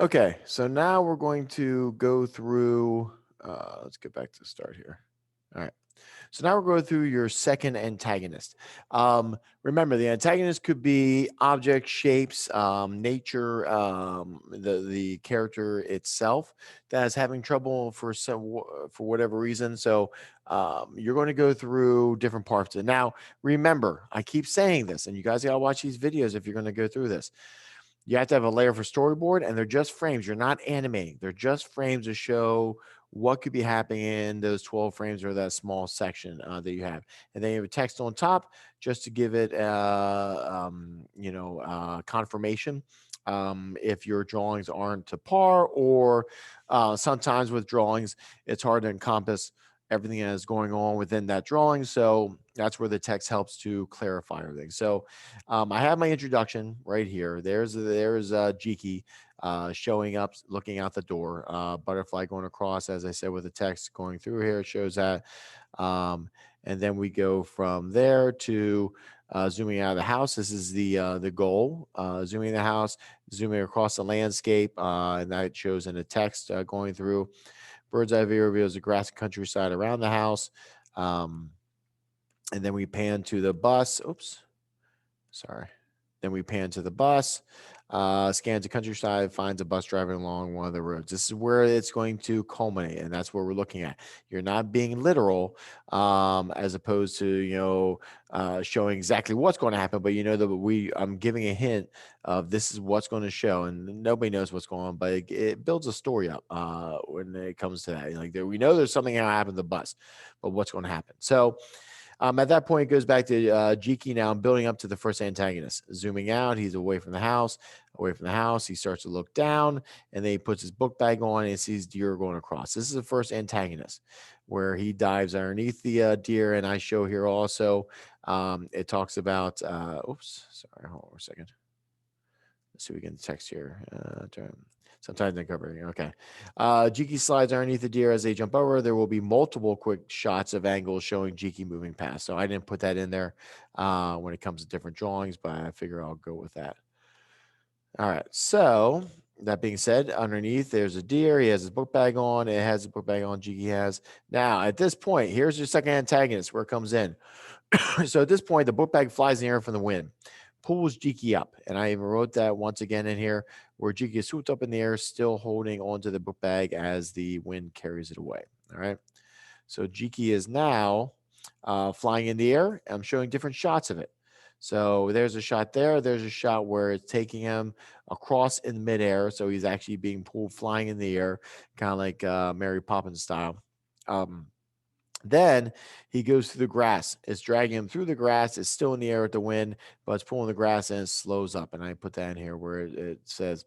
Okay, so now we're going to go through, let's get back to the start here. All right. So now we're going through your second antagonist. Remember, the antagonist could be object shapes, nature, the character itself that is having trouble for for whatever reason. So you're going to go through different parts of it. Now, remember, I keep saying this, and you guys gotta watch these videos if you're going to go through this. You have to have a layer for storyboard, and they're just frames. You're not animating. They're just frames to show what could be happening in those 12 frames or that small section that you have. And then you have text on top just to give it, confirmation if your drawings aren't to par, or sometimes with drawings, it's hard to encompass everything that is going on within that drawing. So that's where the text helps to clarify everything. So I have my introduction right here. There's Jiki showing up, looking out the door. Butterfly going across, as I said, with the text going through here. It shows that, um, and then we go from there to zooming out of the house. This is the goal. Zooming in the house, zooming across the landscape, and that shows in the text going through. Bird's eye view reveals the grassy countryside around the house. Um, and then we pan to the bus. Oops, sorry. Then we pan to the bus, scans the countryside, finds a bus driving along one of the roads. This is where it's going to culminate, and that's what we're looking at. You're not being literal, as opposed to showing exactly what's going to happen, but you know that I'm giving a hint of this is what's going to show, and nobody knows what's going on, but it builds a story up when it comes to that. Like we know there's something going to happen to the bus, but what's going to happen? So at that point, it goes back to Jiki now building up to the first antagonist. Zooming out, he's away from the house. Away from the house, he starts to look down, and then he puts his book bag on and sees deer going across. This is the first antagonist, where he dives underneath the deer. And I show here also, it talks about. Oops, sorry, hold on a second. Let's see if we can text here. Sometimes they cover it. Okay. Jiki slides underneath the deer as they jump over. There will be multiple quick shots of angles showing Jiki moving past. So I didn't put that in there when it comes to different drawings, but I figure I'll go with that. All right. So that being said, underneath there's a deer. He has his book bag on. It has the book bag on. Jiki has. Now, at this point, here's your second antagonist where it comes in. So at this point, the book bag flies in the air from the wind, pulls Jiki up. And I even wrote that once again in here, where Jiki is swooped up in the air, still holding onto the book bag as the wind carries it away. All right. So Jiki is now flying in the air. I'm showing different shots of it. So there's a shot there. There's a shot where it's taking him across in midair. So he's actually being pulled flying in the air, kind of like Mary Poppins style. Um, then he goes through the grass. It's dragging him through the grass. It's still in the air with the wind, but it's pulling the grass and it slows up. And I put that in here where it says,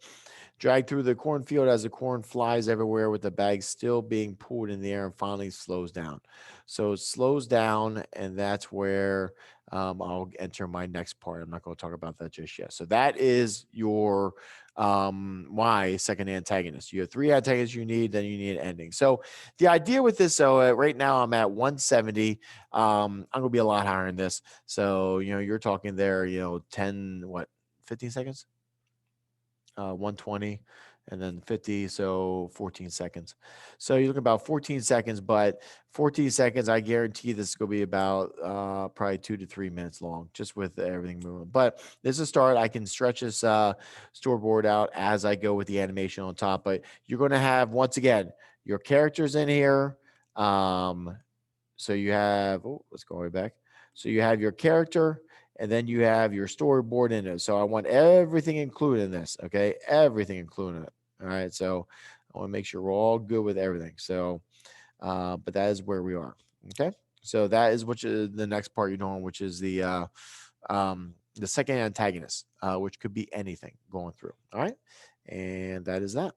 drag through the cornfield as the corn flies everywhere with the bag still being pulled in the air and finally slows down. So it slows down, and that's where I'll enter my next part. I'm not going to talk about that just yet. So that is your my second antagonist. You have three antagonists you need, then you need an ending. So the idea with this, so right now I'm at 170. I'm gonna be a lot higher in this. So you're talking there, 10 what 15 seconds, 120, and then 50, so 14 seconds. So you're looking about 14 seconds, but 14 seconds, I guarantee this is going to be about probably 2 to 3 minutes long, just with everything moving. But this is a start. I can stretch this storyboard out as I go with the animation on top, but you're going to have, once again, your characters in here. So you have, oh, let's go way back. So you have your character, and then you have your storyboard in it. So I want everything included in this. Okay, everything included in it. All right. So I want to make sure we're all good with everything. So, but that is where we are. Okay. So that is which is the next part you're doing, which is the second antagonist, which could be anything going through. All right, and that is that.